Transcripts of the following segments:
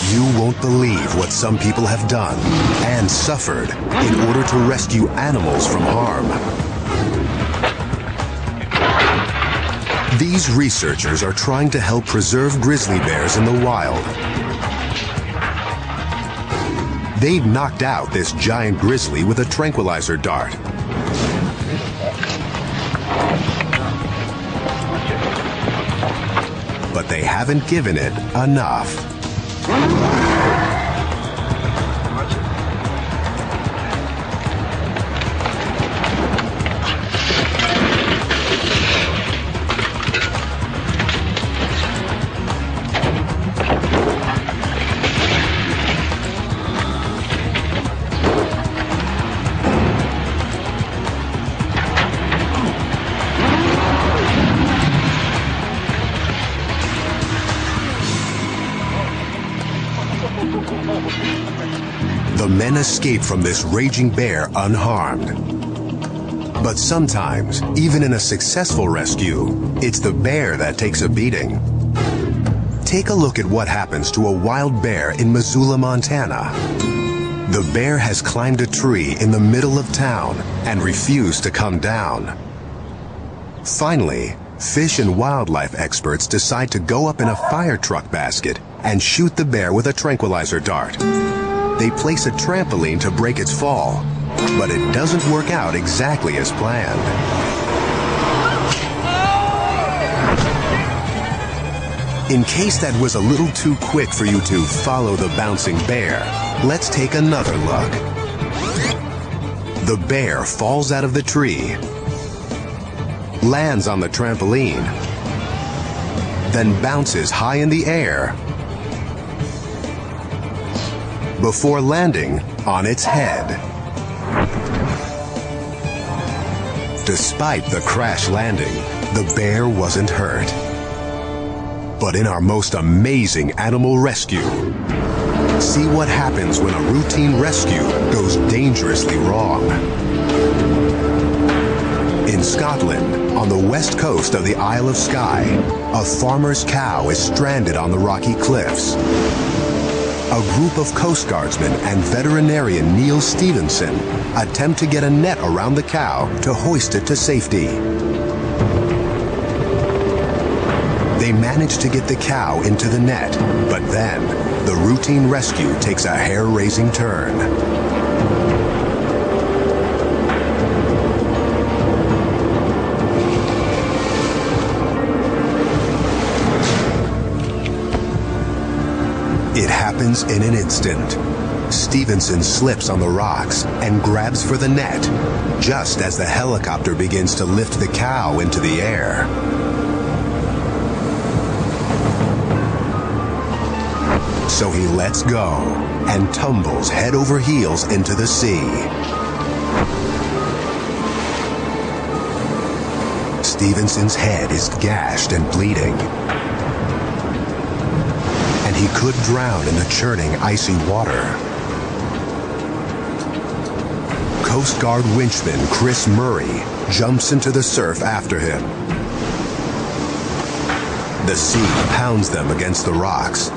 You won't believe what some people have done and suffered in order to rescue animals from harm. These researchers are trying to help preserve grizzly bears in the wild. They've knocked out this giant grizzly with a tranquilizer dart. But they haven't given it enough. The men escape from this raging bear unharmed. But sometimes, even in a successful rescue, it's the bear that takes a beating. Take a look at what happens to a wild bear in Missoula, Montana. The bear has climbed a tree in the middle of town and refused to come down. Finally, fish and wildlife experts decide to go up in a fire truck basket and shoot the bear with a tranquilizer dart. They place a trampoline to break its fall, but it doesn't work out exactly as planned. In case that was a little too quick for you to follow the bouncing bear, let's take another look. The bear falls out of the tree, lands on the trampoline, then bounces high in the air before landing on its head. Despite the crash landing, the bear wasn't hurt. But in our most amazing animal rescue, see what happens when a routine rescue goes dangerously wrong. In Scotland, on the west coast of the Isle of Skye, a farmer's cow is stranded on the rocky cliffs. A group of Coast Guardsmen and veterinarian Neil Stevenson attempt to get a net around the cow to hoist it to safety. They manage to get the cow into the net, but then the routine rescue takes a hair-raising turn. It happens in an instant. Stevenson slips on the rocks and grabs for the net, just as the helicopter begins to lift the cow into the air. So he lets go and tumbles head over heels into the sea. Stevenson's head is gashed and bleeding, and he could drown in the churning icy water. Coast Guard winchman Chris Murray jumps into the surf after him. The sea pounds them against the rocks.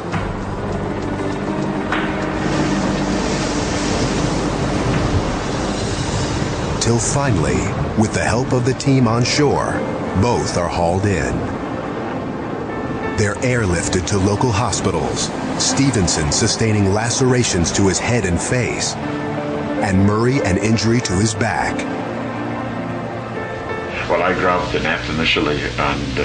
Till finally, with the help of the team on shore, both are hauled in. They're airlifted to local hospitals, Stevenson sustaining lacerations to his head and face, and Murray an injury to his back. Well, I grabbed the net initially, and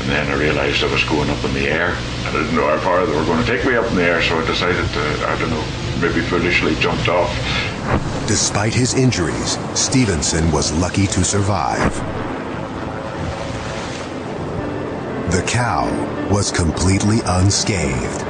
then I realized I was going up in the air. I didn't know how far they were going to take me up in the air, so I decided to, I don't know, maybe foolishly jumped off. Despite his injuries, Stevenson was lucky to survive. The cow was completely unscathed.